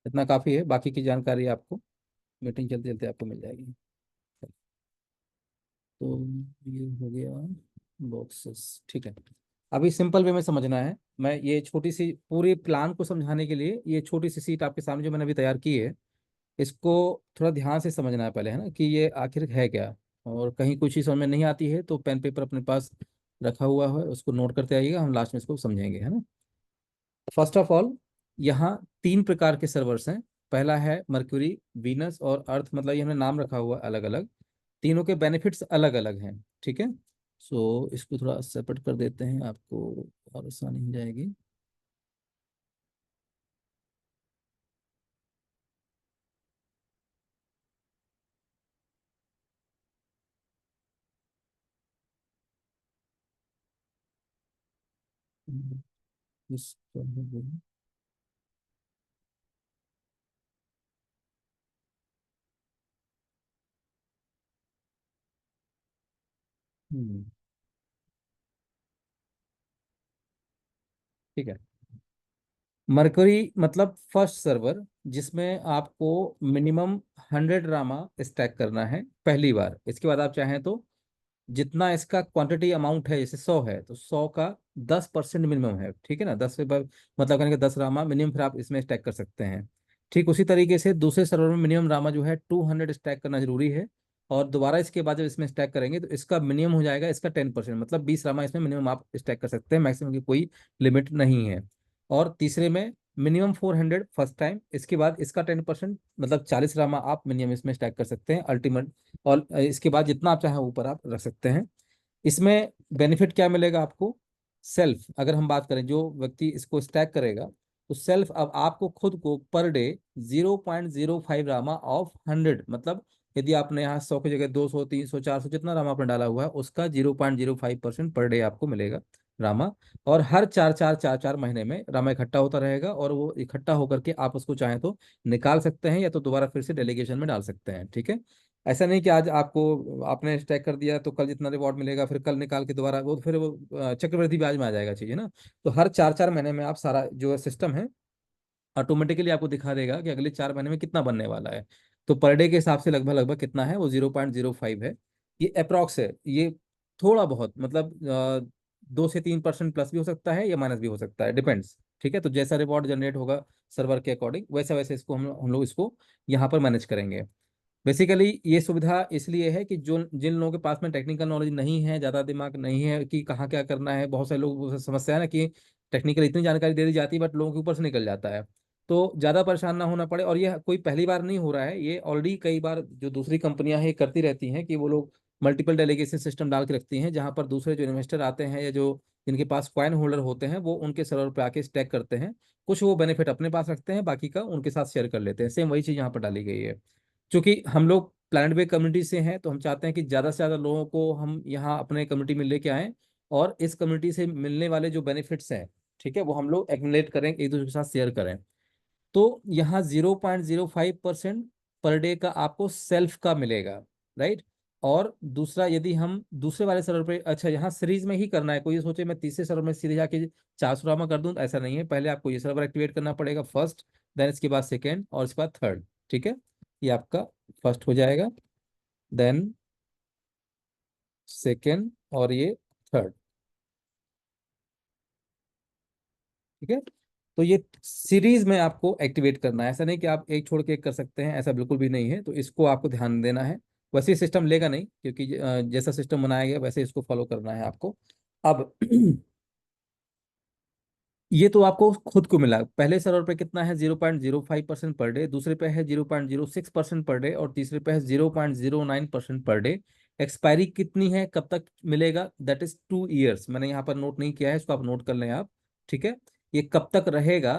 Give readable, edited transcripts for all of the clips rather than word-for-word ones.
इतना काफ़ी है, बाकी की जानकारी आपको मीटिंग चलते चलते आपको मिल जाएगी। तो ये हो गया बॉक्सेस, ठीक है। अभी सिंपल वे में समझना है। मैं ये छोटी सी पूरी प्लान को समझाने के लिए ये छोटी सी सीट आपके सामने जो मैंने अभी तैयार की है, इसको थोड़ा ध्यान से समझना है पहले, है ना, कि ये आखिर है क्या। और कहीं कुछ चीज़ समझ में नहीं आती है तो पेन पेपर अपने पास रखा हुआ है, उसको नोट करते आइएगा, हम लास्ट में इसको समझेंगे, है ना। फर्स्ट ऑफ ऑल, यहाँ तीन प्रकार के सर्वर्स हैं। पहला है मर्क्यूरी, वीनस और अर्थ, मतलब ये हमने नाम रखा हुआ अलग अलग। तीनों के बेनिफिट्स अलग अलग हैं, ठीक है। सो इसको थोड़ा सेपरेट कर देते हैं, आपको और आसानी हो जाएगी। हम्म, इस हम्म, ठीक है। मरकरी मतलब फर्स्ट सर्वर, जिसमें आपको मिनिमम 100 रामा स्टैक करना है पहली बार। इसके बाद आप चाहें तो जितना इसका क्वांटिटी अमाउंट है, जैसे 100 है तो 100 का 10% मिनिमम है, ठीक है ना। 10 से मतलब कहने का 10 रामा मिनिमम, फिर आप इसमें स्टैक कर सकते हैं। ठीक उसी तरीके से दूसरे सर्वर में मिनिमम रामा जो है 200 स्टैक करना जरूरी है। और दोबारा इसके बाद जब इसमें स्टैक करेंगे तो इसका मिनिमम हो जाएगा इसका 10%, मतलब 20 रामा इसमें मिनिमम आप स्टैक कर सकते हैं, मैक्सिमम की कोई लिमिट नहीं है। और तीसरे में मिनिमम 400 फर्स्ट टाइम, इसके बाद इसका 10%, मतलब 40 रामा आप मिनिमम इसमें स्टैक कर सकते हैं अल्टीमेट। और इसके बाद जितना आप चाहें ऊपर आप रख सकते हैं। इसमें बेनिफिट क्या मिलेगा आपको? सेल्फ, अगर हम बात करें जो व्यक्ति इसको स्टैक करेगा, तो सेल्फ अब आपको खुद को पर डे 0.05 रामा ऑफ 100, मतलब यदि आपने यहाँ 100 की जगह 200 300 400 जितना रामा आपने डाला हुआ है, उसका 0.05% पर डे आपको मिलेगा रामा। और हर चार चार चार चार महीने में रामा इकट्ठा होता रहेगा, और वो इकट्ठा होकर के आप उसको चाहें तो निकाल सकते हैं, या तो दोबारा फिर से डेलीगेशन में डाल सकते हैं, ठीक है। ऐसा नहीं कि आज आपको आपने स्टैक कर दिया तो कल जितना रिवॉर्ड मिलेगा फिर कल निकाल के दोबारा, वो फिर वो चक्रवृद्धि ब्याज में आ जाएगा, चाहिए ना। तो हर चार चार महीने में आप सारा जो सिस्टम है ऑटोमेटिकली आपको दिखा देगा कि अगले 4 महीने में कितना बनने वाला है। तो पर डे के हिसाब से लगभग लगभग कितना है, वो 0.05 है। ये अप्रॉक्स है, ये थोड़ा बहुत मतलब 2 से 3% प्लस भी हो सकता है या माइनस भी हो सकता है, डिपेंड्स, ठीक है। तो जैसा रिवॉर्ड जनरेट होगा सर्वर के अकॉर्डिंग, वैसा वैसे इसको हम लोग इसको यहाँ पर मैनेज करेंगे। बेसिकली ये सुविधा इसलिए है कि जो जिन लोगों के पास में टेक्निकल नॉलेज नहीं है, ज़्यादा दिमाग नहीं है कि कहाँ क्या करना है, बहुत सारे लोग को समस्या है ना कि टेक्निकल इतनी जानकारी दे दी जाती है बट लोगों के ऊपर से निकल जाता है। तो ज़्यादा परेशान ना होना पड़े, और ये कोई पहली बार नहीं हो रहा है, ये ऑलरेडी कई बार जो दूसरी कंपनियां हैं ये करती रहती हैं कि वो लोग मल्टीपल डेलीगेशन सिस्टम डाल के रखती हैं, जहाँ पर दूसरे जो इन्वेस्टर आते हैं या जो जिनके पास कॉइन होल्डर होते हैं वो उनके सर्वर पे आके स्टैक करते हैं। कुछ वो बेनिफिट अपने पास रखते हैं, बाकी का उनके साथ शेयर कर लेते हैं। सेम वही चीज़ यहाँ पर डाली गई है। क्योंकि हम लोग प्लानट वे कम्युनिटी से हैं तो हम चाहते हैं कि ज़्यादा से ज़्यादा लोगों को हम यहाँ अपने कम्युनिटी में लेके आएँ, और इस कम्युनिटी से मिलने वाले जो बेनिफिट्स हैं, ठीक है, वो हम लोग एक्मुलेट करें, एक दूसरे के साथ शेयर करें। तो यहाँ 0.05% पर डे का आपको सेल्फ का मिलेगा, राइट। और दूसरा, यदि हम दूसरे वाले सर्वर पे, अच्छा यहाँ सीरीज में ही करना है, कोई ये सोचे मैं तीसरे सर्वर में सीधे जाके 400 रामा कर दूं, तो ऐसा नहीं है। पहले आपको ये सर्वर एक्टिवेट करना पड़ेगा फर्स्ट, देन इसके बाद सेकेंड, और इसके बाद थर्ड, ठीक है। ये आपका फर्स्ट हो जाएगा, देन सेकेंड, और ये थर्ड, ठीक है। तो ये सीरीज में आपको एक्टिवेट करना है, ऐसा नहीं कि आप एक छोड़ के एक कर सकते हैं, ऐसा बिल्कुल भी नहीं है। तो इसको आपको ध्यान देना है। वैसे सिस्टम लेगा नहीं, क्योंकि जैसा सिस्टम बनाया गया वैसे इसको फॉलो करना है आपको। अब ये तो आपको खुद को मिला। पहले सर्वर पे कितना है? 0.05% पर डे, दूसरे पे है 0.06% पर डे, और तीसरे पे है 0.09% पर डे। एक्सपायरी कितनी है, कब तक मिलेगा? That is 2 years. मैंने यहाँ पर नोट नहीं किया है, इसको आप नोट कर लें आप, ठीक है। ये कब तक रहेगा,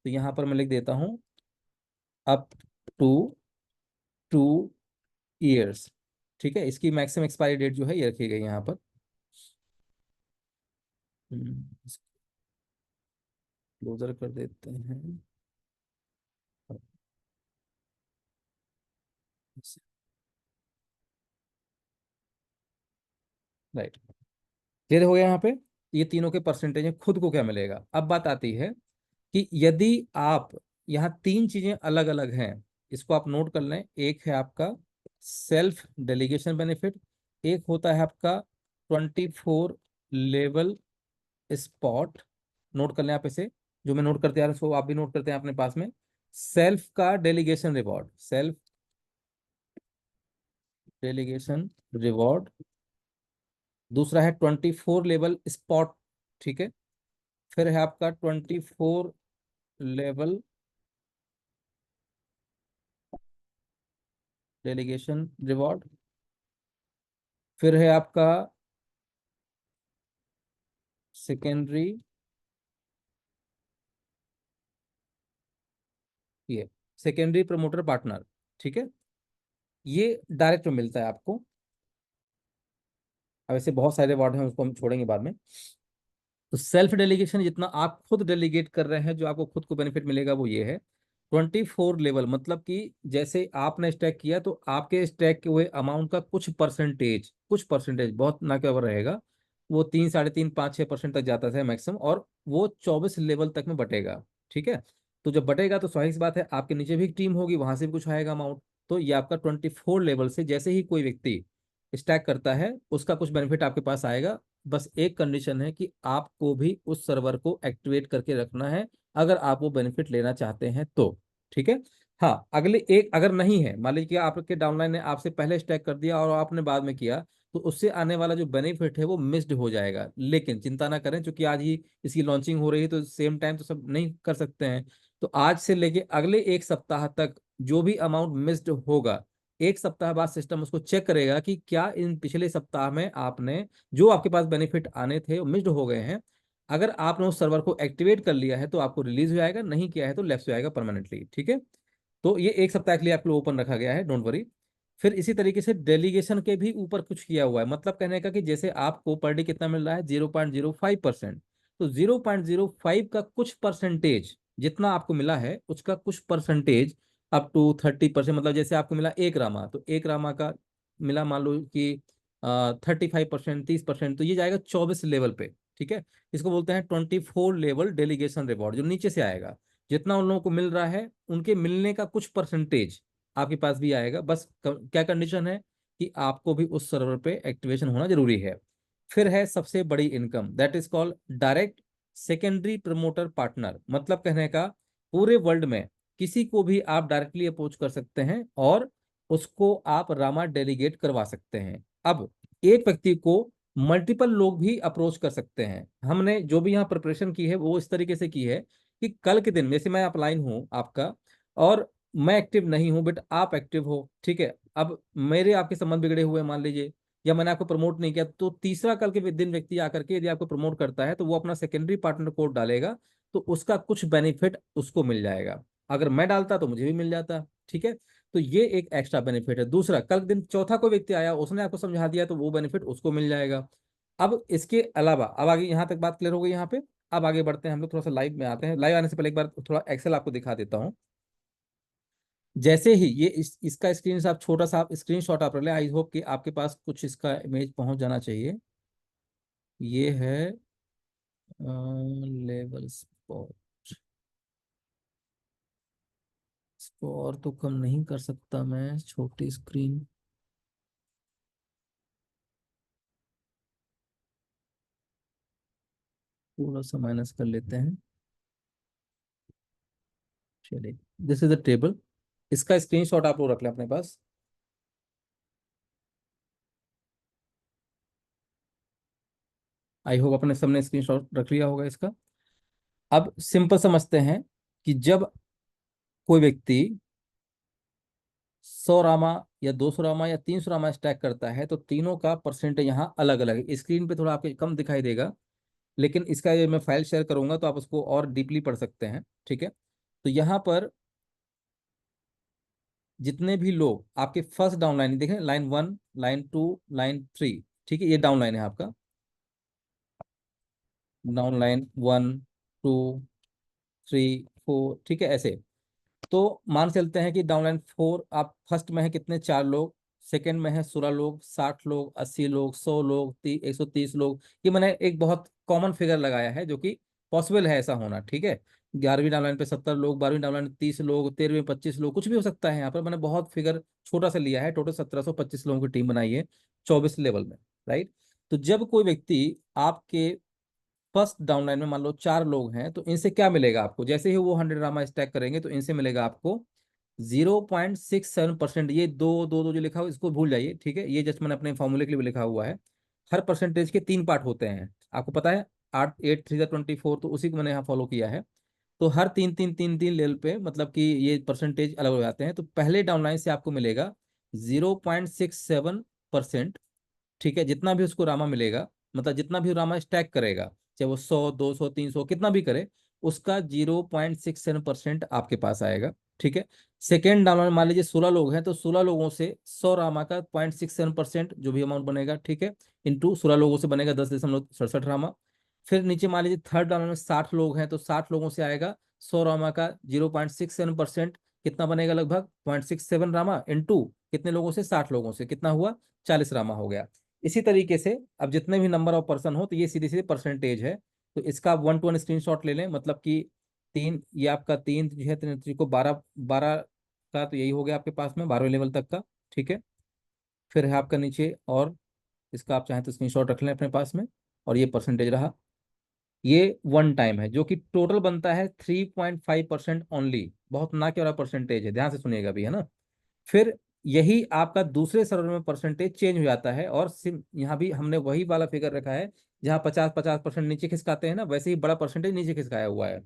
तो यहाँ पर मैं लिख देता हूँ, अप टू 2 ईयर्स, ठीक है। इसकी मैक्सिमम एक्सपायरी डेट जो है ये रखी गई यहाँ पर। क्लोजर कर देते हैं, राइट। क्लियर हो गया यहाँ पे। ये तीनों के परसेंटेज हैं, खुद को क्या मिलेगा। अब बात आती है कि यदि आप यहाँ तीन चीजें अलग अलग हैं, इसको आप नोट कर लें। एक है आपका सेल्फ डेलीगेशन बेनिफिट, एक होता है आपका 24 लेवल स्पॉट। नोट कर लें आप इसे, जो मैं नोट करते आ रहा हूं उसको आप भी नोट करते हैं अपने पास में। सेल्फ का delegation reward, self delegation reward. दूसरा है 24 लेवल स्पॉट, ठीक है। फिर है आपका 24 लेवल डेलीगेशन रिवॉर्ड। फिर है आपका सेकेंडरी, ये सेकेंडरी प्रमोटर पार्टनर, ठीक है। ये डायरेक्ट में मिलता है आपको। अब ऐसे बहुत सारे वार्ड हैं, उसको हम छोड़ेंगे बाद में। तो सेल्फ डेलीगेशन जितना आप खुद डेलीगेट कर रहे हैं, जो आपको खुद को बेनिफिट मिलेगा वो ये है 24 लेवल। मतलब कि जैसे आपने स्टैक किया तो आपके स्टैक के हुए अमाउंट का कुछ परसेंटेज बहुत ना के बराबर रहेगा। वो 3, 3.5, 5, 6% तक जाता है मैक्सिमम, और वो 24 लेवल तक में बटेगा, ठीक है। तो जब बटेगा तो स्वाभाविक सी बात है, आपके नीचे भी एक टीम होगी, वहां से भी कुछ आएगा अमाउंट। तो ये आपका 24 लेवल से जैसे ही कोई व्यक्ति स्टैक करता है, उसका कुछ बेनिफिट आपके पास आएगा। बस एक कंडीशन है कि आपको भी उस सर्वर को एक्टिवेट करके रखना है, अगर आप वो बेनिफिट लेना चाहते हैं तो, ठीक है। हाँ, अगले एक अगर नहीं है, मान लीजिए कि आपके डाउनलाइन ने आपसे पहले स्टैक कर दिया और आपने बाद में किया, तो उससे आने वाला जो बेनिफिट है वो मिस्ड हो जाएगा। लेकिन चिंता ना करें, क्योंकि आज ही इसकी लॉन्चिंग हो रही है, तो सेम टाइम तो सब नहीं कर सकते हैं। तो आज से लेके अगले एक सप्ताह तक जो भी अमाउंट मिस्ड होगा, एक सप्ताह बाद सिस्टम उसको चेक करेगा कि क्या इन पिछले सप्ताह में आपने जो आपके पास बेनिफिट आने थे वो मिस्ड हो गए हैं। अगर आपने उस सर्वर को एक्टिवेट कर लिया है तो आपको रिलीज हो जाएगा, नहीं किया है तो लेफ्ट हो जाएगा परमानेंटली, ठीक है। तो ये एक सप्ताह के लिए आपके लिए ओपन रखा गया है, डोंट वरी। फिर इसी तरीके से डेलीगेशन के भी ऊपर कुछ किया हुआ है, मतलब कहने का कि जैसे आपको पर डे कितना मिल रहा है, 0.05%। तो 0.05 का कुछ परसेंटेज जितना आपको मिला है, उसका कुछ परसेंटेज अप टू 30%, मतलब जैसे आपको मिला 1 रामा, तो 1 रामा का मिला मान लो कि 35%, 30%, तो ये जाएगा 24 लेवल पे, ठीक है। इसको बोलते हैं 24 लेवल डेलीगेशन रिवॉर्ड, जो नीचे से आएगा। जितना उन लोगों को मिल रहा है, उनके मिलने का कुछ परसेंटेज आपके पास भी आएगा। बस क्या कंडीशन है कि आपको भी उस सर्वर पे एक्टिवेशन होना जरूरी है। फिर है सबसे बड़ी income, that is called direct secondary promoter partner. मतलब कहने का, पूरे वर्ल्ड में किसी को भी आप डायरेक्टली अप्रोच कर सकते हैं और उसको आप रामा डेलीगेट करवा सकते हैं। अब एक व्यक्ति को मल्टीपल लोग भी अप्रोच कर सकते हैं। हमने जो भी यहाँ प्रिपरेशन की है वो इस तरीके से की है कि कल के दिन जैसे मैं अपलाइन हूँ आपका, और मैं एक्टिव नहीं हूँ बट आप एक्टिव हो, ठीक है। अब मेरे आपके संबंध बिगड़े हुए हैं, मान लीजिए, या मैंने आपको प्रमोट नहीं किया, तो तीसरा कल के दिन व्यक्ति आकर के यदि आपको प्रमोट करता है तो वो अपना सेकेंडरी पार्टनर कोड डालेगा, तो उसका कुछ बेनिफिट उसको मिल जाएगा। अगर मैं डालता तो मुझे भी मिल जाता, ठीक है। तो ये एक एक्स्ट्रा बेनिफिट है। दूसरा, कल के दिन चौथा कोई व्यक्ति आया, उसने आपको समझा दिया, तो वो बेनिफिट उसको मिल जाएगा। अब इसके अलावा, अब आगे यहाँ तक बात क्लियर हो गई यहाँ पे। अब आगे बढ़ते हैं हम लोग, थोड़ा सा लाइव में आते हैं। लाइव आने से पहले एक बार थोड़ा एक्सेल आपको दिखा देता हूँ। जैसे ही ये इसका स्क्रीन आप छोटा सा आप स्क्रीन शॉट आप ले, आई होप कि आपके पास कुछ इसका इमेज पहुंच जाना चाहिए। ये है लेवल स्पॉट। इसको और तो कम नहीं कर सकता मैं, छोटी स्क्रीन, थोड़ा सा माइनस कर लेते हैं। चलिए, दिस इज द टेबल। इसका स्क्रीनशॉट आप लोग रख लें अपने पास। आई होप अपने सबने स्क्रीनशॉट रख लिया होगा इसका। अब सिंपल समझते हैं कि जब कोई व्यक्ति 100 रामा या 200 रामा या 300 रामा स्टैक करता है, तो तीनों का परसेंटेज यहाँ अलग अलग है। स्क्रीन पे थोड़ा आपके कम दिखाई देगा, लेकिन इसका ये मैं फाइल शेयर करूंगा तो आप उसको और डीपली पढ़ सकते हैं, ठीक है। तो यहाँ पर जितने भी लोग आपके फर्स्ट डाउन लाइन देखें, लाइन 1, लाइन 2, लाइन 3, ठीक है, ये डाउन लाइन है आपका। डाउन लाइन 1, 2, 3, 4, ठीक है, ऐसे। तो मान चलते हैं कि डाउनलाइन 4, आप फर्स्ट में है कितने, 4 लोग, सेकंड में है 16 लोग, 60 लोग, 80 लोग, 100 लोग, 130 लोग। ये मैंने एक बहुत कॉमन फिगर लगाया है, जो कि पॉसिबल है ऐसा होना, ठीक है। 11वीं डाउनलाइन पे 70 लोग, 12वीं डाउनलाइन 30 लोग, 13वीं 25 लोग, कुछ भी हो सकता है यहाँ पर। मैंने बहुत फिगर छोटा सा लिया है, टोटल 1725 लोगों की टीम बनाई है 24 लेवल में, राइट। तो जब कोई व्यक्ति आपके फर्स्ट डाउनलाइन में मान लो 4 लोग हैं, तो इनसे क्या मिलेगा आपको? जैसे ही वो 100 रामा स्टैक करेंगे तो इनसे मिलेगा आपको 0.67%। ये दो दो दो जो लिखा हुआ इसको भूल जाइए, ठीक है, ये जस्ट मैंने अपने फॉर्मूले के लिए भी लिखा हुआ है। हर परसेंटेज के 3 पार्ट होते हैं, आपको पता है। 8 8 3 24, तो उसी को मैंने यहाँ फॉलो किया है। तो हर 3 3 3 3 लेवल पे मतलब कि ये परसेंटेज अलग हो जाते हैं। तो पहले डाउनलाइन से आपको मिलेगा 0.67%, ठीक है। जितना भी उसको रामा मिलेगा, मतलब जितना भी रामा स्टैक करेगा, चाहे वो 100 200 300 कितना भी करे, उसका 0.67% आपके पास आएगा, ठीक है। सेकेंड डाउनलाइन मान लीजिए 16 लोग हैं, तो 16 लोगों से 100 रामा का 0.67% जो भी अमाउंट बनेगा, ठीक है, इंटू 16 लोगों से बनेगा 10.67 रामा। फिर नीचे मान लीजिए थर्ड डाउनलाइन में 60 लोग हैं, तो 60 लोगों से आएगा 100 रामा का 0.67%, कितना बनेगा? लगभग 0.67 रामा, इंटू कितने लोगों से? 60 लोगों से, कितना हुआ? 40 रामा हो गया। इसी तरीके से अब जितने भी नंबर ऑफ पर्सन हो, तो ये सीधे सीधे परसेंटेज है। तो इसका 1 to 1 स्क्रीनशॉट ले लें, मतलब कि तीन, ये आपका तीन जो है, तीन को 12 12 का, तो यही हो गया आपके पास में 12वें लेवल तक का, ठीक है। फिर है आपका नीचे, और इसका आप चाहें तो स्क्रीनशॉट रख लें अपने पास में, और ये परसेंटेज रहा। ये वन टाइम है, जो कि टोटल बनता है 3.5% ओनली। बहुत ना के वाला परसेंटेज है, ध्यान से सुनिएगा भी, है ना। फिर यही आपका दूसरे सर्वर में परसेंटेज चेंज हो जाता है, और सिम यहाँ भी हमने वही वाला फिगर रखा है, जहाँ 50-50% नीचे खिसकाते हैं ना, वैसे ही बड़ा परसेंटेज नीचे खिसकाया हुआ है।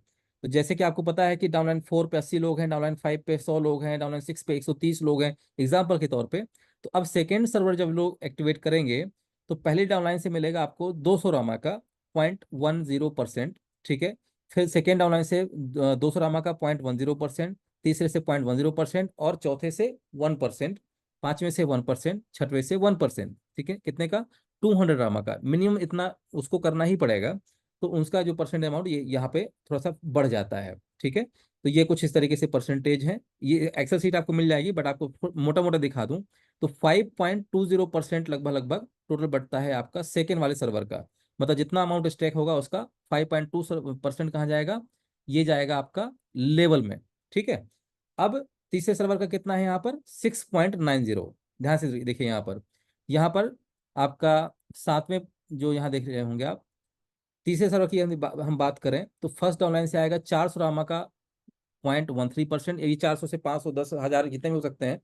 तो जैसे कि आपको पता है कि डाउनलाइन 4 पे 80 लोग हैं, डाउनलाइन 5 पे 100 लोग हैं, डाउनलाइन 6 पे 130 लोग हैं, एग्जाम्पल के तौर पे। तो अब सेकेंड सर्वर जब लोग एक्टिवेट करेंगे, तो पहली डाउनलाइन से मिलेगा आपको 200 रामा का 0.10%, ठीक है। फिर सेकेंड डाउनलाइन से 200 रामा का 0.10%, तीसरे से 0.10%, और चौथे से 1%, पांचवें से 1%, छठवें से 1%, ठीक है। कितने का? 200 रामा का मिनिमम इतना उसको करना ही पड़ेगा। तो उसका जो परसेंट अमाउंट ये यहाँ पे थोड़ा सा बढ़ जाता है, ठीक है। तो ये कुछ इस तरीके से परसेंटेज है। ये एक्सेल शीट आपको मिल जाएगी, बट आपको मोटा मोटा दिखा दूं तो 5.20% लगभग लगभग टोटल बढ़ता है आपका सेकेंड वाले सर्वर का। मतलब जितना अमाउंट स्टेक होगा उसका 5.2% कहाँ जाएगा? ये जाएगा आपका लेवल में, ठीक है। अब तीसरे सर्वर का कितना है यहाँ पर? 6.90। ध्यान से देखिए यहाँ पर आपका सातवें, जो यहाँ देख रहे होंगे आप, तीसरे सर्वर की हम बात करें तो फर्स्ट डाउनलाइन से आएगा 400 रामा का 0.13%। ये 400 से 500 10,000 जितने भी हो सकते हैं,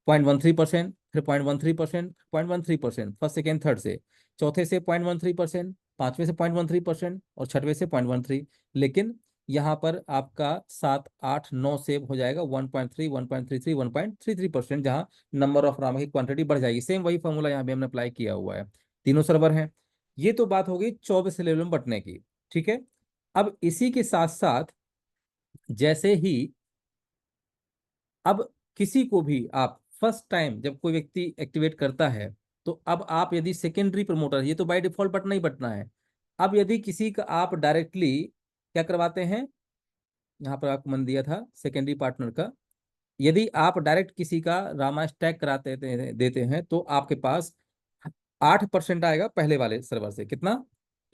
0.13%, फिर 0.13%, 0.13% फर्स्ट सेकेंड थर्ड से, चौथे से 0.13%, पांचवें से 0.13%, और छठवें से 0.13। लेकिन यहाँ पर आपका 7 8 9 से हो जाएगा 1.3 1.33 1.33%, जहाँ नंबर ऑफ रामा की क्वांटिटी बढ़ जाएगी। सेम वही फॉर्मूला यहाँ भी हमने अप्लाई किया हुआ है, तीनों सर्वर हैं। ये तो बात हो गई 24 लेवल में बटने की, ठीक है। अब इसी के साथ साथ जैसे ही अब किसी को भी आप फर्स्ट टाइम जब कोई व्यक्ति एक्टिवेट करता है, तो अब आप यदि सेकेंडरी प्रमोटर, ये तो बाय डिफॉल्ट बटना ही बटना है। अब यदि किसी का आप डायरेक्टली क्या करवाते हैं, यहाँ पर आपको मन दिया था सेकेंडरी पार्टनर का, यदि आप डायरेक्ट किसी का रामा स्टैक कराते देते हैं, तो आपके पास 8% आएगा पहले वाले सर्वर से। कितना?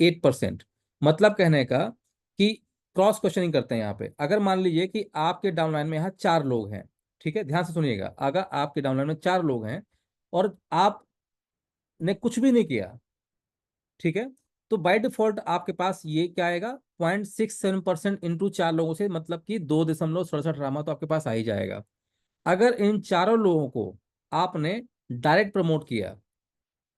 8%। मतलब कहने का कि क्रॉस क्वेश्चनिंग करते हैं यहाँ पे। अगर मान लीजिए कि आपके डाउनलाइन में यहाँ 4 लोग हैं, ठीक है, ध्यान से सुनिएगा, अगर आपके डाउनलाइन में 4 लोग हैं और आपने कुछ भी नहीं किया, ठीक है, तो बाय डिफॉल्ट आपके पास ये क्या आएगा? 0.67% इंटू 4 लोगों से, मतलब कि 2.67 रामा तो आपके पास आ ही जाएगा। अगर इन चारों लोगों को आपने डायरेक्ट प्रमोट किया,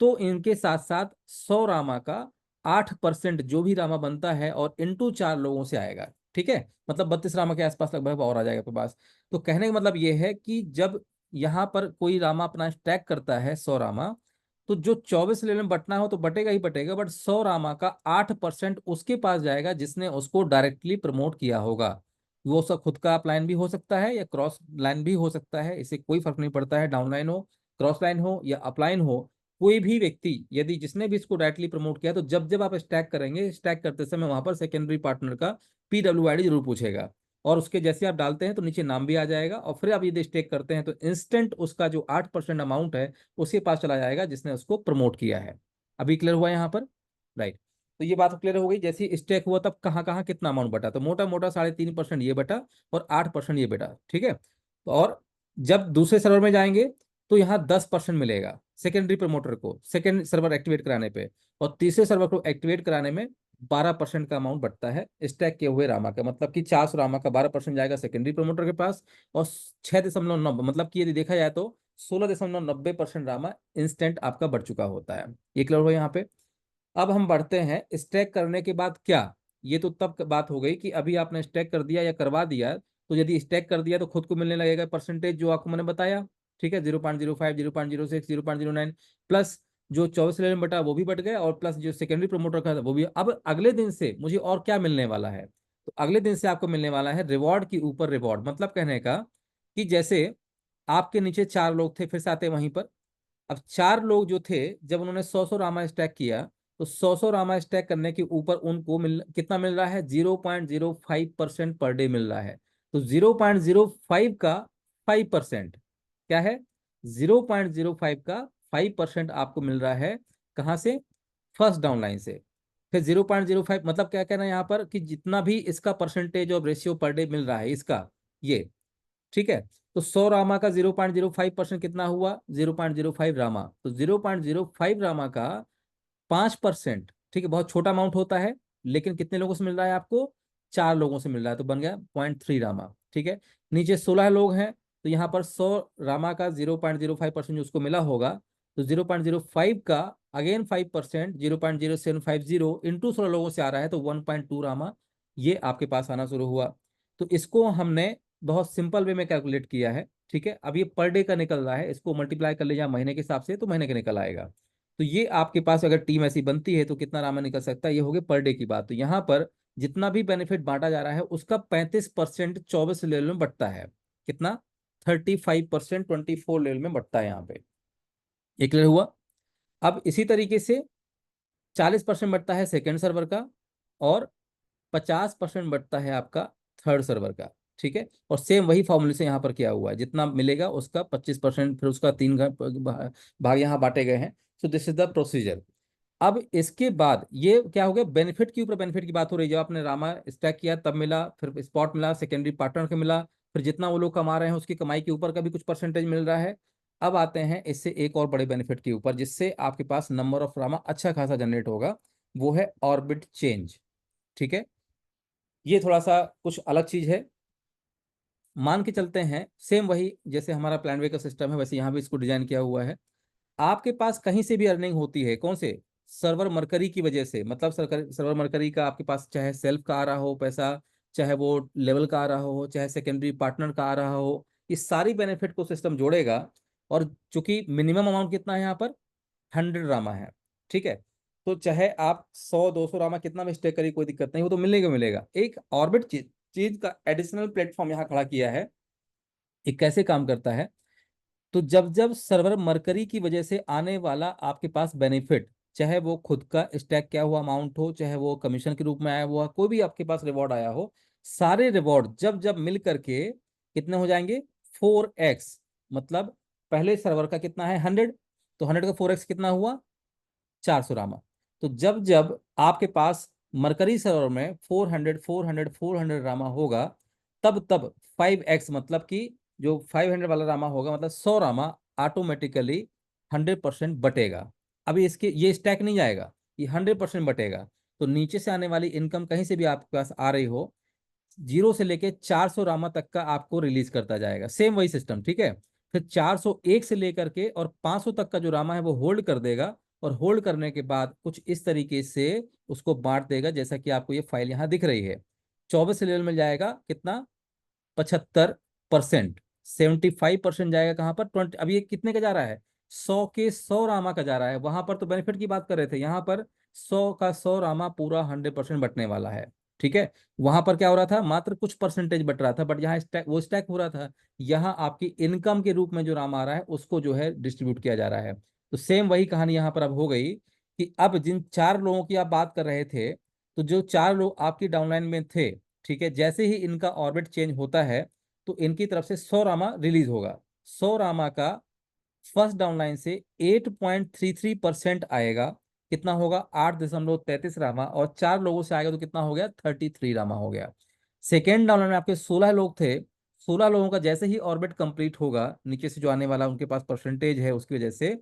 तो इनके साथ साथ 100 रामा का 8% जो भी रामा बनता है, और इंटू 4 लोगों से आएगा, ठीक है। मतलब 32 रामा के आसपास लगभग और आ जाएगा आपके पास। तो कहने का मतलब ये है कि जब यहाँ पर कोई रामा अपना स्टैक करता है 100 रामा, तो जो 24 लेवल में बटना हो तो बटेगा ही बटेगा, बट 100 रामा का 8% उसके पास जाएगा जिसने उसको डायरेक्टली प्रमोट किया होगा। वो सब खुद का अपलाइन भी हो सकता है या क्रॉस लाइन भी हो सकता है, इससे कोई फर्क नहीं पड़ता है, डाउनलाइन हो, क्रॉस लाइन हो या अपलाइन हो। कोई भी व्यक्ति यदि जिसने भी इसको डायरेक्टली प्रमोट किया, तो जब जब आप स्टैक करेंगे, स्टैक करते समय वहां पर सेकेंडरी पार्टनर का PWID जरूर पूछेगा, और उसके जैसे आप डालते हैं तो नीचे नाम भी आ जाएगा, और फिर आप यदि स्टेक करते हैं तो इंस्टेंट उसका जो 8% अमाउंट है उसके पास चला जाएगा जिसने उसको प्रमोट किया है। अभी क्लियर हुआ यहाँ पर? राइट। तो ये बात क्लियर हो गई। जैसे ही स्टैक हुआ तब कहाँ कहाँ कितना अमाउंट बटा, तो मोटा मोटा 3.5% ये बटा और 8% ये बटा, ठीक है। तो और जब दूसरे सर्वर में जाएंगे तो यहाँ 10% मिलेगा सेकेंडरी प्रमोटर को, सेकेंड सर्वर एक्टिवेट कराने पे, और तीसरे सर्वर को एक्टिवेट कराने में 12% का अमाउंट बढ़ता है स्टैक किए हुए रामा का। मतलब कि 400 रामा का 12% जाएगा सेकेंडरी प्रमोटर के पास, और 6.9, मतलब कि यदि देखा जाए तो 16.90% रामा इंस्टेंट आपका बढ़ चुका होता है। ये क्लियर हो यहाँ पे। अब हम बढ़ते हैं स्टैक करने के बाद क्या। ये तो तब बात हो गई कि अभी आपने स्टैक कर दिया या करवा दिया, तो यदि स्टैक कर दिया तो खुद को मिलने लगेगा परसेंटेज जो आपको मैंने बताया, ठीक है, 0.05, 0.06, 0.09, प्लस जो 24 बटा वो भी बट गए, और प्लस जो सेकेंडरी प्रमोटर का था वो भी। अब अगले दिन से मुझे और क्या मिलने वाला है, तो अगले दिन से आपको मिलने वाला है रिवॉर्ड के ऊपर रिवॉर्ड। मतलब कहने का कि जैसे आपके नीचे 4 लोग थे, फिर से आते हैं वहीं पर। अब 4 लोग जो थे, जब उन्होंने 100 रामा स्टैक किया, तो 100 रामा स्टैक करने के ऊपर उनको कितना मिल रहा है, 0.05% पर डे मिल रहा है। तो 0.05 का 5% क्या है, 0.05 का 5% आपको मिल रहा है। कहाँ से, फर्स्ट डाउन लाइन से। फिर 0.05 मतलब क्या कहना है यहाँ पर, कि जितना भी इसका percentage of ratio per day meal रहा है इसका, ये, ठीक है। तो 100 रामा का 0.05% कितना हुआ, 0.05 रामा। तो 0.05 रामा का 5%, ठीक है, बहुत छोटा अमाउंट होता है, लेकिन कितने लोगों से मिल रहा है आपको, 4 लोगों से मिल रहा है, तो बन गया 0.3 रामा, ठीक है। नीचे 16 लोग हैं, तो यहाँ पर 100 रामा का 0.05% जो उसको मिला होगा, तो 0.05 का अगेन 5%, 0.0750 इंटू 16 लोगों से आ रहा है, तो 1.2 रामा ये आपके पास आना शुरू हुआ। तो इसको हमने बहुत सिंपल वे में कैलकुलेट किया है, ठीक है। अब ये पर डे का निकल रहा है, इसको मल्टीप्लाई कर लीजिए महीने के हिसाब से, तो महीने का निकल आएगा। तो ये आपके पास अगर टीम ऐसी बनती है तो कितना रामा निकल सकता है, ये हो गया पर डे की बात। तो यहाँ पर जितना भी बेनिफिट बांटा जा रहा है उसका 35% 24 लेवल में बढ़ता है। कितना, 35% 24 लेवल में बढ़ता है यहाँ पे। ये क्लियर हुआ। अब इसी तरीके से 40% बढ़ता है सेकेंड सर्वर का, और 50% बढ़ता है आपका थर्ड सर्वर का, ठीक है। और सेम वही फॉर्मूले से यहाँ पर किया हुआ है, जितना मिलेगा उसका 25%, फिर उसका 3 भाग यहाँ बांटे गए हैं। So this is the procedure. अब इसके बाद ये क्या हो गया, बेनिफिट के ऊपर बेनिफिट की बात हो रही है। जब आपने रामा स्टैक किया तब मिला, फिर स्पॉट मिला, सेकेंडरी पार्टनर के मिला, फिर जितना वो लोग कमा रहे हैं उसकी कमाई के ऊपर का भी कुछ परसेंटेज मिल रहा है। अब आते हैं इससे एक और बड़े बेनिफिट के ऊपर, जिससे आपके पास नंबर ऑफ रामा अच्छा खासा जनरेट होगा, वो है ऑर्बिट चेंज, ठीक है। ये थोड़ा सा कुछ अलग चीज है। मान के चलते हैं सेम वही जैसे हमारा प्लान वे का सिस्टम है, वैसे यहाँ भी इसको डिजाइन किया हुआ है। आपके पास कहीं से भी अर्निंग होती है, कौन से, सर्वर मरकरी की वजह से। मतलब सर्वर मरकरी का आपके पास चाहे सेल्फ का आ रहा हो पैसा, चाहे वो लेवल का आ रहा हो, चाहे सेकेंडरी पार्टनर का आ रहा हो, इस सारी बेनिफिट को सिस्टम जोड़ेगा। और चूंकि मिनिमम अमाउंट कितना है यहाँ पर, 100 रामा है, ठीक है। तो चाहे आप 100 200 रामा कितना भी स्टेक करिए, कोई दिक्कत नहीं, वो तो मिलेगा मिलेगा। एक ऑर्बिट चीज का एडिशनल प्लेटफॉर्म यहाँ खड़ा किया है। ये कैसे काम करता है, तो जब जब सर्वर मरकरी की वजह से आने वाला आपके पास बेनिफिट, चाहे वो खुद का स्टैक किया हुआ अमाउंट हो, चाहे वो कमीशन के रूप में आया हुआ, कोई भी आपके पास रिवॉर्ड आया हो, सारे रिवॉर्ड जब जब मिल करके कितने हो जाएंगे, 4x। मतलब पहले सर्वर का कितना है, 100, तो 100 का 4x कितना हुआ, 400 रामा। तो जब जब आपके पास मरकरी सर्वर में 400 रामा होगा, तब तब 5x, मतलब कि जो 500 वाला रामा होगा, मतलब 100 रामा ऑटोमेटिकली 100% बटेगा। अभी इसके ये स्टैक नहीं जाएगा, ये 100% बटेगा। तो नीचे से आने वाली इनकम कहीं से भी आपके पास आ रही हो, 0 से लेके 400 रामा तक का आपको रिलीज करता जाएगा, सेम वही सिस्टम, ठीक है। फिर 401 से लेकर के और 500 तक का जो रामा है वो होल्ड कर देगा, और होल्ड करने के बाद कुछ इस तरीके से उसको बांट देगा, जैसा कि आपको ये फाइल यहाँ दिख रही है। 24 लेवल में जाएगा कितना, 75%, 75% जाएगा कहाँ पर, 20। अब ये कितने का जा रहा है, 100 रामा का जा रहा है। वहां पर तो बेनिफिट की बात कर रहे थे, यहाँ पर 100 रामा पूरा 100% बटने वाला है, ठीक है। वहां पर क्या हो रहा था, मात्र कुछ परसेंटेज बट रहा था, बट यहाँ स्टैक, वो स्टैक हो रहा था। यहाँ आपकी इनकम के रूप में जो राम आ रहा है उसको जो है डिस्ट्रीब्यूट किया जा रहा है। तो सेम वही कहानी यहाँ पर अब हो गई, कि अब जिन 4 लोगों की आप बात कर रहे थे, तो जो 4 लोग आपकी डाउनलाइन में थे, ठीक है, जैसे ही इनका ऑर्बिट चेंज होता है तो इनकी तरफ से 100 रामा रिलीज होगा। 100 रामा का फर्स्ट डाउनलाइन से 8.33% आएगा, कितना होगा 8.33 रामा, और 4 लोगों से आएगा तो कितना हो गया 33 रामा हो गया। सेकेंड डाउनलाइन में आपके 16 लोग थे, 16 लोगों का जैसे ही ऑर्बिट कंप्लीट होगा, नीचे से जो आने वाला उनके पास परसेंटेज है उसकी वजह से,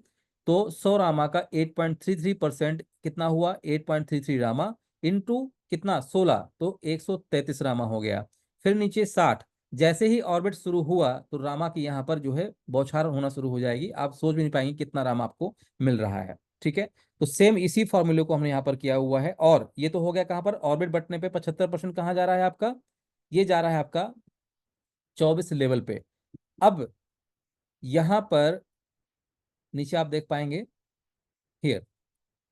तो 100 रामा का 8.33% कितना हुआ 8.33 रामा, इंटू कितना 16, तो 133 रामा हो गया। फिर नीचे 60, जैसे ही ऑर्बिट शुरू हुआ तो रामा की यहाँ पर जो है बौछार होना शुरू हो जाएगी, आप सोच भी नहीं पाएंगे कितना रामा आपको मिल रहा है। ठीक है, तो सेम इसी फॉर्मूले को हमने यहाँ पर किया हुआ है, और ये तो हो गया कहाँ पर ऑर्बिट बटने पे 75% कहाँ जा रहा है आपका, ये जा रहा है आपका 24 लेवल पे। अब यहाँ पर नीचे आप देख पाएंगे हियर,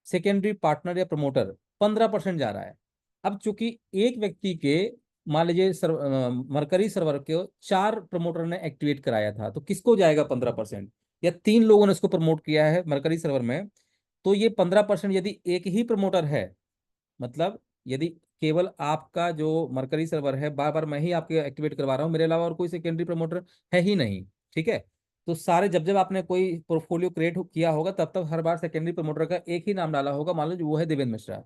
सेकेंडरी पार्टनर या प्रमोटर 15% जा रहा है। अब चूंकि एक व्यक्ति के, मान लीजिए मरकरी सर्वर के 4 प्रमोटर ने एक्टिवेट कराया था, तो किसको जाएगा 15%, या 3 लोगों ने इसको प्रमोट किया है मरकरी सर्वर में, तो ये 15% यदि एक ही प्रमोटर है, मतलब यदि केवल आपका जो मरकरी सर्वर है, बार बार मैं ही आपके एक्टिवेट करवा रहा हूँ, मेरे अलावा और कोई सेकेंडरी प्रमोटर है ही नहीं, ठीक है, तो सारे जब जब आपने कोई पोर्टफोलियो क्रिएट किया होगा तब तब हर बार सेकेंडरी प्रमोटर का एक ही नाम डाला होगा, मान लो वो है देवेंद्र मिश्रा,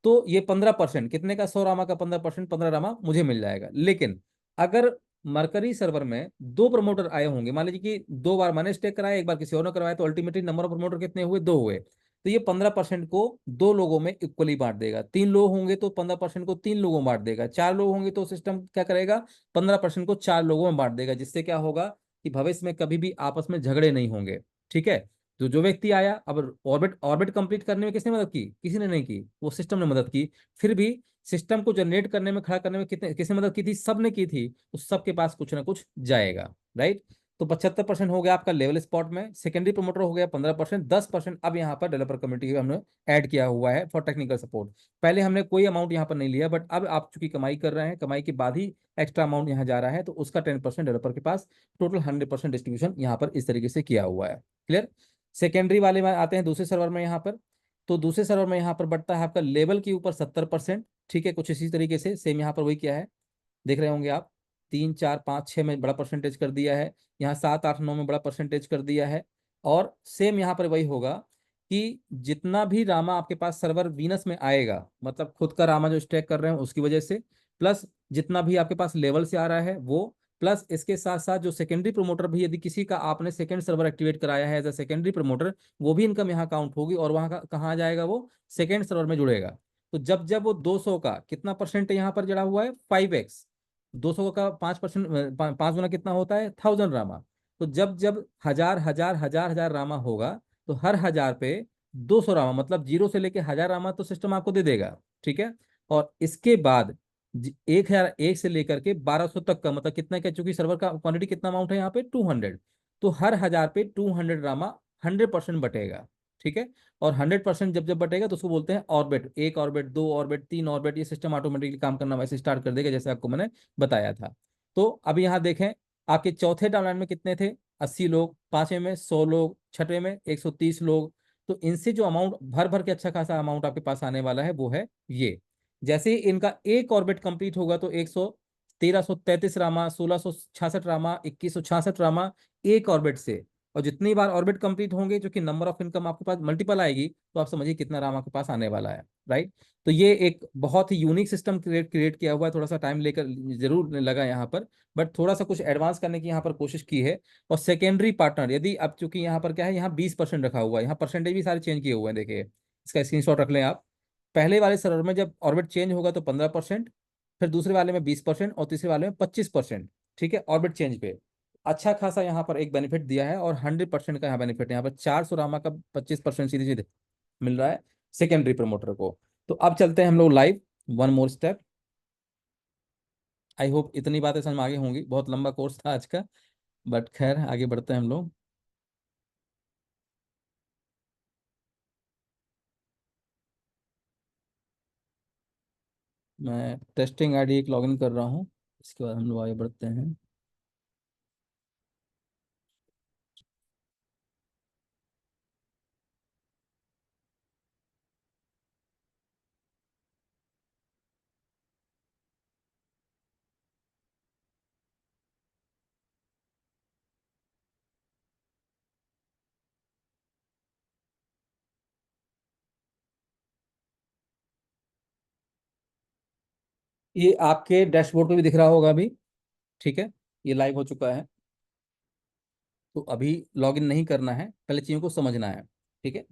तो ये 15% कितने का 100 रामा का 15%, 15 रामा मुझे मिल जाएगा। लेकिन अगर मरकरी सर्वर में 2 प्रमोटर आए होंगे, मान लीजिए कि 2 बार मैंने स्टेक कराया, एक बार किसी और ने करवाया, तो अल्टीमेटली नंबर ऑफ प्रमोटर कितने हुए 2 हुए, तो ये 15% को 2 लोगों में इक्वली बांट देगा। 3 लोग होंगे तो 15% को 3 लोगों में बांट देगा, 4 लोग होंगे तो सिस्टम क्या करेगा 15% को 4 लोगों में बांट देगा, जिससे क्या होगा कि भविष्य में कभी भी आपस में झगड़े नहीं होंगे। ठीक है, तो जो व्यक्ति आया, अब ऑर्बिट ऑर्बिट कंप्लीट करने में किसने मदद की, किसी ने नहीं की, वो सिस्टम ने मदद की। फिर भी सिस्टम को जनरेट करने में, खड़ा करने में कितने किसने मदद की थी, सब ने की थी, तो सबके पास कुछ ना कुछ जाएगा। राइट, तो 75% हो गया आपका लेवल स्पॉट में, सेकेंडरी प्रमोटर हो गया 15%, 10% अब यहाँ पर डेवलपर कम्युनिटी हमने ऐड किया हुआ है फॉर टेक्निकल सपोर्ट। पहले हमने कोई अमाउंट यहाँ पर नहीं लिया, बट अब आप चूंकि कमाई कर रहे हैं, कमाई के बाद ही एक्स्ट्रा अमाउंट यहाँ जा रहा है, तो उसका 10% डेवलपर के पास, टोटल 100% डिस्ट्रीब्यूशन यहाँ पर इस तरीके से किया हुआ है। क्लियर। सेकेंडरी वाले में आते हैं दूसरे सर्वर में यहाँ पर, तो दूसरे सर्वर में यहाँ पर बढ़ता है आपका लेवल के ऊपर 70%। ठीक है, कुछ इसी तरीके से सेम यहाँ पर वही किया है, देख रहे होंगे आप, 3 4 5 6 में बड़ा परसेंटेज कर दिया है, यहाँ 7 8 9 में बड़ा परसेंटेज कर दिया है। और सेम यहाँ पर वही होगा कि जितना भी रामा आपके पास सर्वर वीनस में आएगा, मतलब खुद का रामा जो स्टैक कर रहे हैं उसकी वजह से, प्लस जितना भी आपके पास लेवल से आ रहा है वो, प्लस इसके साथ साथ जो सेकेंडरी प्रमोटर भी, यदि किसी का आपने सेकेंड सर्वर एक्टिवेट कराया है एज अ सेकेंडरी प्रमोटर, वो भी इनकम यहाँ काउंट होगी, और वहाँ का कहाँ जाएगा, वो सेकेंड सर्वर में जुड़ेगा। तो जब जब वो 200 का कितना परसेंट यहाँ पर जड़ा हुआ है 5x, 200 का 5%, 5 गुना कितना होता है 1000 रामा। तो जब जब हजार हजार हजार हजार रामा होगा, तो हर हजार पे 200 रामा, मतलब 0 से लेके 1000 रामा तो सिस्टम आपको दे देगा। ठीक है, और इसके बाद 1001 से लेकर के 1200 तक का, मतलब कितना क्या, चूंकि सर्वर का क्वांटिटी कितना अमाउंट है यहाँ पे 200, तो हर हजार पे 200 रामा 100% बटेगा। ठीक है, और 100% जब जब बटेगा तो उसको बोलते हैं ऑर्बिट, 1 ऑर्बिट, 2 ऑर्बिट, 3 ऑर्बिट, ये सिस्टम ऑटोमेटिकली काम करना वैसे स्टार्ट कर देगा जैसे आपको मैंने बताया था। तो अभी यहाँ देखें, आपके चौथे डाउनलाइन में कितने थे 80 लोग, पांचवें में 100 लोग, छठवें में 130 लोग। तो इनसे जो अमाउंट भर भर के अच्छा खासा अमाउंट आपके पास आने वाला है वो है ये। जैसे ही इनका एक ऑर्बिट कंप्लीट होगा तो 1333 रामा, 1666 रामा, 2166 रामा एक ऑर्बिट से, और जितनी बार ऑर्बिट कंप्लीट होंगे जो कि नंबर ऑफ इनकम आपके पास मल्टीपल आएगी, तो आप समझिए कितना राम आपके पास आने वाला है। राइट, तो ये एक बहुत ही यूनिक सिस्टम क्रिएट किया हुआ है, थोड़ा सा टाइम लेकर जरूर लगा यहाँ पर, बट थोड़ा सा कुछ एडवांस करने की यहाँ पर कोशिश की है। और सेकेंडरी पार्टनर, यदि अब चूंकि यहाँ पर क्या है, यहाँ 20% रखा हुआ है, यहाँ परसेंटेज भी सारे चेंज किए हुए हैं, देखिए इसका स्क्रीनशॉट रख लें आप। पहले वाले सर्वर में जब ऑर्बिट चेंज होगा तो 15%, फिर दूसरे वाले में 20%, और तीसरे वाले में 25%। ठीक है, ऑर्बिट चेंज पे अच्छा खासा यहाँ पर एक बेनिफिट दिया है, और 100% का यहाँ बेनिफिट है, यहाँ पर 400 रामा का 25% सीधे सीधे मिल रहा है सेकेंडरी प्रमोटर को। तो अब चलते हैं हम लोग live, one more step. I hope इतनी बातें समझ में आगे होंगी, बहुत लंबा कोर्स था आज का, बट खैर आगे बढ़ते हैं हम लोग। मैं टेस्टिंग आईडी एक लॉगिन कर रहा हूँ, इसके बाद हम लोग आगे बढ़ते हैं। ये आपके डैशबोर्ड पे भी दिख रहा होगा अभी। ठीक है, ये लाइव हो चुका है। तो अभी लॉगिन नहीं करना है, पहले चीज़ों को समझना है। ठीक है।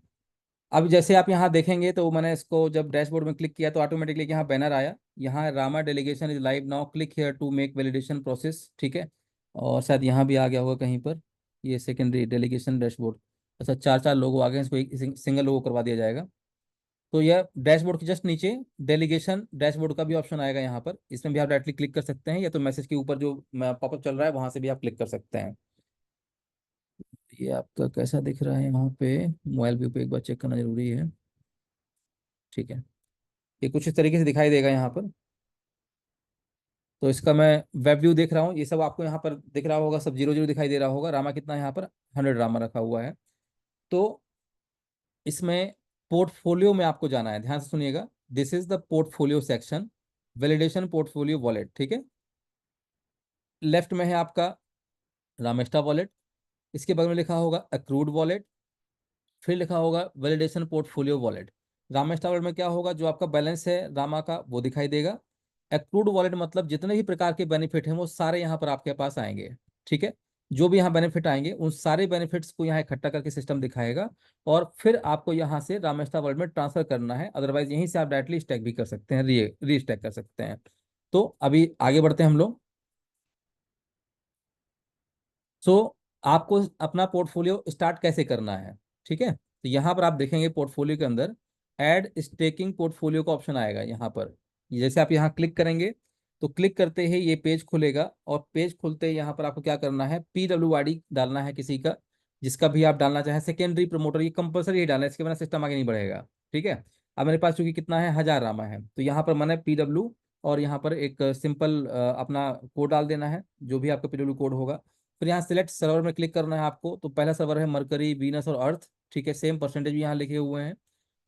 अब जैसे आप यहाँ देखेंगे तो मैंने इसको जब डैशबोर्ड में क्लिक किया तो ऑटोमेटिकली यहाँ बैनर आया, यहाँ Rama delegation is live now, click here to make validation process. ठीक है। और शायद यहाँ भी आ गया होगा कहीं पर, ये सेकेंडरी डेलीगेशन डैशबोर्ड। अच्छा, चार चार लोगो आ गए हैं, इसको एक सिंगल लोगो करवा दिया जाएगा। तो यह डैशबोर्ड के जस्ट नीचे डेलीगेशन डैशबोर्ड का भी ऑप्शन आएगा यहाँ पर, इसमें भी आप डायरेक्टली क्लिक कर सकते हैं, या तो मैसेज के ऊपर जो पॉपअप चल रहा है वहां से भी आप क्लिक कर सकते हैं। ये आपका कैसा दिख रहा है यहाँ पे, मोबाइल व्यू पे एक बार चेक करना जरूरी है। ठीक है, ये कुछ इस तरीके से दिखाई देगा यहाँ पर। तो इसका मैं वेब व्यू देख रहा हूँ, ये सब आपको यहाँ पर दिख रहा होगा, सब जीरो जीरो दिखाई दे रहा होगा। रामा कितना है यहाँ पर, 100 रामा रखा हुआ है। तो इसमें पोर्टफोलियो में आपको जाना है, ध्यान से सुनिएगा। This is the portfolio section, validation portfolio wallet. ठीक है। लेफ्ट में है आपका रामेस्टा वॉलेट, इसके बगल में लिखा होगा अक्रूड वॉलेट, फिर लिखा होगा वैलिडेशन पोर्टफोलियो वॉलेट। रामेस्टा वॉलेट में क्या होगा, जो आपका बैलेंस है रामा का वो दिखाई देगा। एक्रूड वॉलेट मतलब जितने भी प्रकार के बेनिफिट हैं वो सारे यहाँ पर आपके पास आएंगे। ठीक है। जो भी यहाँ बेनिफिट आएंगे उन सारे बेनिफिट्स को यहाँ इकट्ठा करके सिस्टम दिखाएगा, और फिर आपको यहाँ से रामेस्टा वॉलेट में ट्रांसफर करना है। अदरवाइज यहीं से आप डायरेक्टली स्टैक भी कर सकते हैं, री स्टैक कर सकते हैं। तो अभी आगे बढ़ते हैं हम लोग। सो आपको अपना पोर्टफोलियो स्टार्ट कैसे करना है। ठीक है, तो यहाँ पर आप देखेंगे पोर्टफोलियो के अंदर ऐड स्टेकिंग पोर्टफोलियो का ऑप्शन आएगा यहाँ पर। जैसे आप यहाँ क्लिक करेंगे तो क्लिक करते ही ये पेज खुलेगा, और पेज खुलते ही यहाँ पर आपको क्या करना है, PWID डालना है किसी का, जिसका भी आप डालना चाहें। सेकेंडरी प्रमोटर ये कंपलसरी ही डालना है, इसके बिना सिस्टम आगे नहीं बढ़ेगा। ठीक है। अब मेरे पास चूंकि कितना है, 1000 रामा है, तो यहाँ पर मैंने PW और यहाँ पर एक सिंपल अपना कोड डाल देना है, जो भी आपका PW कोड होगा। फिर यहाँ सिलेक्ट सर्वर में क्लिक करना है आपको। तो पहला सर्वर है मरकरी, वीनस और अर्थ। ठीक है, सेम परसेंटेज भी यहाँ लिखे हुए हैं।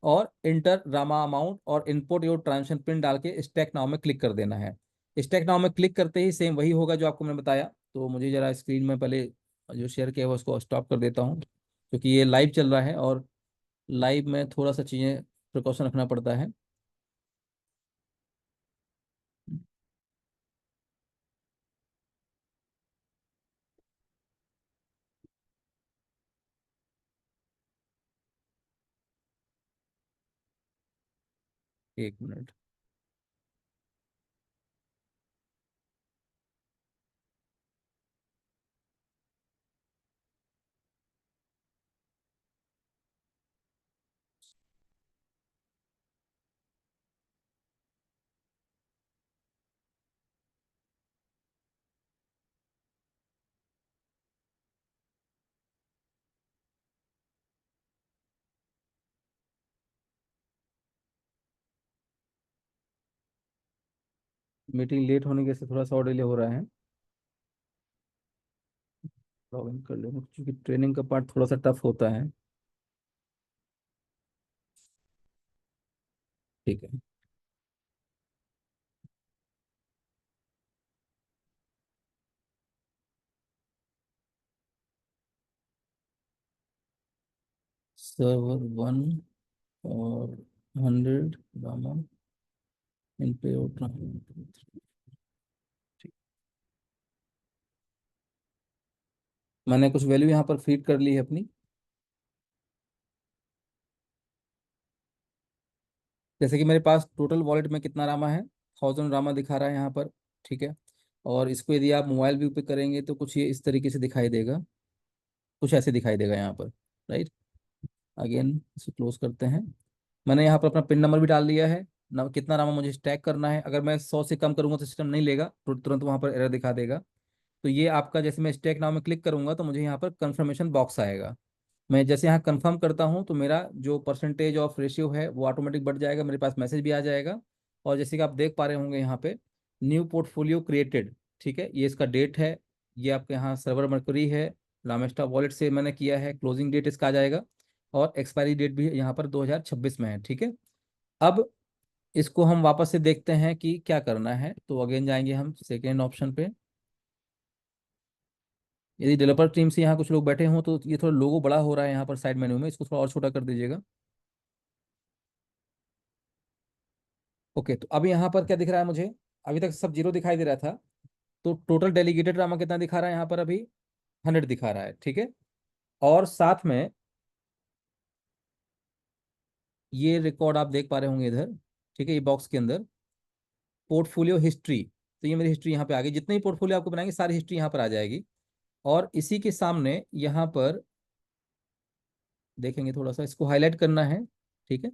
और इंटर रामा अमाउंट और इनपुट योर ट्रांजेक्शन पिन डाल के स्टैक नाउ में क्लिक कर देना है। स्टैक नाउ में क्लिक करते ही सेम वही होगा जो आपको मैंने बताया। तो मुझे जरा स्क्रीन में पहले जो शेयर किया हुआ उसको स्टॉप कर देता हूँ, क्योंकि ये लाइव चल रहा है, और लाइव में थोड़ा सा चीज़ें प्रिकॉशन रखना पड़ता है। 1 मिनट। मीटिंग लेट होने की वजह से थोड़ा सा और डिले हो रहा है। लॉग इन कर लेंगे, क्योंकि ट्रेनिंग का पार्ट थोड़ा सा टफ होता है। ठीक है। सर्वर 1 और 100 रामा इन पे और ठीक। मैंने कुछ वैल्यू यहाँ पर फीड कर ली है अपनी। जैसे कि मेरे पास टोटल वॉलेट में कितना रामा है, 1000 रामा दिखा रहा है यहाँ पर। ठीक है। और इसको यदि आप मोबाइल व्यू पे करेंगे तो कुछ ये इस तरीके से दिखाई देगा, कुछ ऐसे दिखाई देगा यहाँ पर। राइट। अगेन इसे क्लोज करते हैं। मैंने यहाँ पर अपना पिन नंबर भी डाल दिया है ना, कितना रामा मुझे स्टैक करना है। अगर मैं 100 से कम करूँगा तो सिस्टम नहीं लेगा, तुरंत वहाँ पर एरर दिखा देगा। तो ये आपका, जैसे मैं स्टैक नाउ में क्लिक करूंगा तो मुझे यहाँ पर कंफर्मेशन बॉक्स आएगा। मैं जैसे यहाँ कंफर्म करता हूँ तो मेरा जो परसेंटेज ऑफ रेशियो है वो ऑटोमेटिक बढ़ जाएगा, मेरे पास मैसेज भी आ जाएगा। और जैसे कि आप देख पा रहे होंगे यहाँ पे, न्यू पोर्टफोलियो क्रिएटेड। ठीक है, ये इसका डेट है, ये आपके यहाँ सर्वर मरकरी है, रामेस्टा वॉलेट से मैंने किया है, क्लोजिंग डेट इसका आ जाएगा। और एक्सपायरी डेट भी यहाँ पर 2026 में है। ठीक है। अब इसको हम वापस से देखते हैं कि क्या करना है। तो अगेन जाएंगे हम सेकेंड ऑप्शन पे। यदि डेवलपर टीम से यहाँ कुछ लोग बैठे हों तो ये थोड़ा लोगो बड़ा हो रहा है यहाँ पर साइड मेन्यू में, इसको थोड़ा और छोटा कर दीजिएगा। ओके, तो अब यहाँ पर क्या दिख रहा है मुझे, अभी तक सब जीरो दिखाई दे रहा था, तो टोटल डेलीगेटेड रामा कितना दिखा रहा है यहाँ पर अभी? 100 दिखा रहा है, ठीक है। और साथ में ये रिकॉर्ड आप देख पा रहे होंगे इधर, ठीक है, ये बॉक्स के अंदर पोर्टफोलियो हिस्ट्री। तो ये मेरी हिस्ट्री यहाँ पे आ गई, जितने ही पोर्टफोलियो आपको बनाएंगे सारी हिस्ट्री यहाँ पर आ जाएगी। और इसी के सामने यहाँ पर देखेंगे, थोड़ा सा इसको हाईलाइट करना है, ठीक है।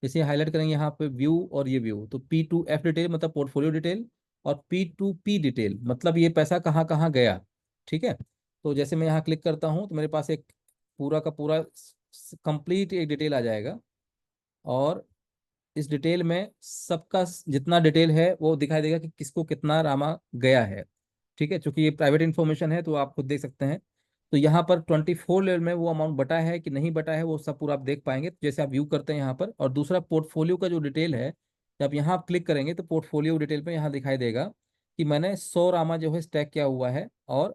इसे हाईलाइट करेंगे यहाँ पे व्यू, और ये व्यू, तो P2F डिटेल मतलब पोर्टफोलियो डिटेल, और P2P डिटेल मतलब ये पैसा कहाँ कहाँ गया, ठीक है। तो जैसे मैं यहाँ क्लिक करता हूँ तो मेरे पास एक पूरा का पूरा कंप्लीट एक डिटेल आ जाएगा, और इस डिटेल में सबका जितना डिटेल है वो दिखाई देगा कि किसको कितना रामा गया है, ठीक है। क्योंकि ये प्राइवेट इन्फॉर्मेशन है तो आप खुद देख सकते हैं। तो यहाँ पर 24 लेवल में वो अमाउंट बटा है कि नहीं बटा है, वो सब पूरा आप देख पाएंगे जैसे आप व्यू करते हैं यहाँ पर। और दूसरा पोर्टफोलियो का जो डिटेल है, जब यहाँ आप क्लिक करेंगे तो पोर्टफोलियो डिटेल पे यहाँ दिखाई देगा कि मैंने 100 रामा जो है स्टैक किया हुआ है, और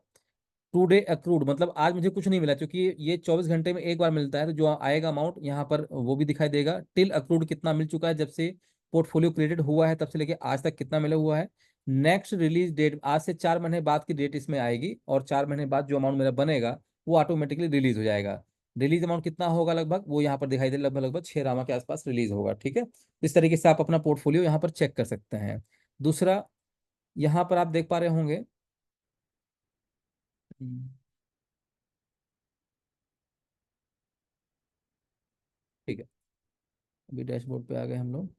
टू डे अक्रूड मतलब आज मुझे कुछ नहीं मिला, क्योंकि ये 24 घंटे में एक बार मिलता है। तो जो आएगा अमाउंट यहाँ पर वो भी दिखाई देगा। टिल अक्रूड कितना मिल चुका है, जब से पोर्टफोलियो क्रिएटेड हुआ है तब से लेके आज तक कितना मिला हुआ है। नेक्स्ट रिलीज डेट आज से 4 महीने बाद की डेट इसमें आएगी, और 4 महीने बाद जो अमाउंट मेरा बनेगा वो ऑटोमेटिकली रिलीज हो जाएगा। रिलीज अमाउंट कितना होगा लगभग वो यहाँ पर दिखाई दे, लगभग लगभग 6 रामा के आसपास रिलीज होगा, ठीक है। इस तरीके से आप अपना पोर्टफोलियो यहाँ पर चेक कर सकते हैं। दूसरा, यहाँ पर आप देख पा रहे होंगे, ठीक है, अभी डैशबोर्ड पे आ गए हम लोग।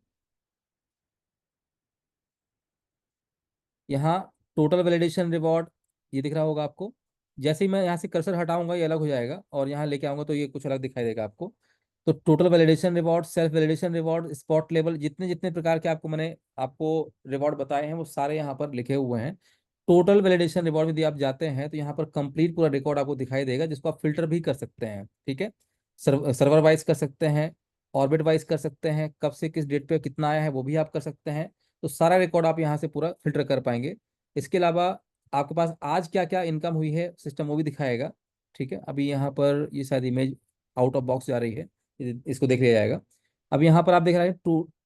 यहाँ टोटल वैलिडेशन रिवॉर्ड ये दिख रहा होगा आपको। जैसे ही मैं यहाँ से कर्सर हटाऊंगा ये अलग हो जाएगा, और यहाँ लेके आऊंगा तो ये कुछ अलग दिखाई देगा आपको। तो total validation reward, self validation reward, spot level, जितने जितने प्रकार के आपको मैंने आपको रिवॉर्ड बताए हैं वो सारे यहाँ पर लिखे हुए हैं। टोटल वैलिडेशन रिवॉर्ड यदि आप जाते हैं तो यहाँ पर कंप्लीट पूरा रिकॉर्ड आपको दिखाई देगा, जिसको आप फिल्टर भी कर सकते हैं, ठीक है। सर्वर वाइज कर सकते हैं, ऑर्बिट वाइज कर सकते हैं, कब से किस डेट पे कितना आया है वो भी आप कर सकते हैं। तो सारा रिकॉर्ड आप यहाँ से पूरा फिल्टर कर पाएंगे। इसके अलावा आपके पास आज क्या क्या इनकम हुई है सिस्टम वो भी दिखाएगा, ठीक है। अभी यहाँ पर ये शायद इमेज आउट ऑफ बॉक्स जा रही है, इसको देख लिया जाएगा। अब यहाँ पर आप देख रहे हैं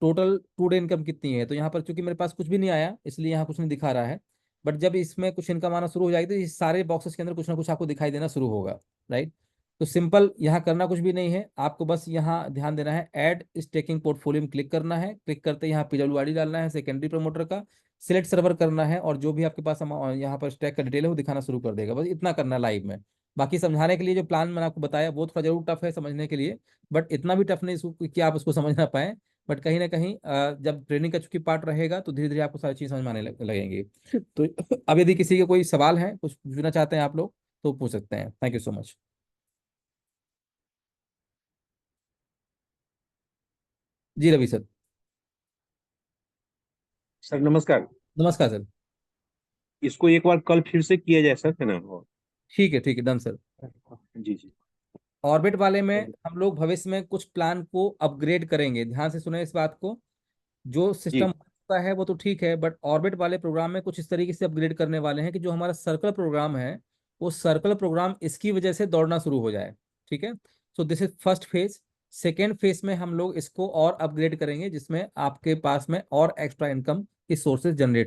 टोटल टू डे इनकम कितनी है। तो यहाँ पर चूंकि मेरे पास कुछ भी नहीं आया इसलिए यहाँ कुछ नहीं दिखा रहा है, बट जब इसमें कुछ इनकम आना शुरू हो जाएगी तो ये सारे बॉक्सेस के अंदर कुछ ना कुछ आपको दिखाई देना शुरू होगा, राइट। तो सिंपल यहाँ करना कुछ भी नहीं है, आपको बस यहाँ ध्यान देना है, ऐड स्टेकिंग पोर्टफोलियो में क्लिक करना है। क्लिक करते ही यहाँ PWID डालना है सेकेंडरी प्रमोटर का, सिलेक्ट सर्वर करना है, और जो भी आपके पास यहाँ पर स्टैक का डिटेल है वो दिखाना शुरू कर देगा। बस इतना करना लाइव में। बाकी समझाने के लिए जो प्लान मैंने आपको बताया वो थोड़ा जरूर टफ है समझने के लिए, बट इतना भी टफ नहीं कि आप उसको समझ ना पाए। बट कहीं ना कहीं जब ट्रेनिंग का चूंकि पार्ट रहेगा तो धीरे धीरे आपको सारी चीज समझ में आने लगेंगी। तो अब यदि किसी के कोई सवाल है, कुछ पूछना चाहते हैं आप लोग, तो पूछ सकते हैं। Thank you so much. जी रवि सर। सर नमस्कार। नमस्कार सर। इसको एक बार कल फिर से किया जाए सर, है ना? ठीक है, डन सर। जी जी। ऑर्बिट वाले में हम लोग भविष्य में कुछ प्लान को अपग्रेड करेंगे, ध्यान से सुने इस बात को। जो सिस्टम जी होता है वो तो ठीक है, बट ऑर्बिट वाले प्रोग्राम में कुछ इस तरीके से अपग्रेड करने वाले हैं कि जो हमारा सर्कल प्रोग्राम है वो सर्कल प्रोग्राम इसकी वजह से दौड़ना शुरू हो जाए, ठीक है। So this is first phase. Second phase में हम लोग इसको और अपग्रेड करेंगे, जिसमें आपके पास में और एक्स्ट्रा इनकम की सोर्सेज जनरेट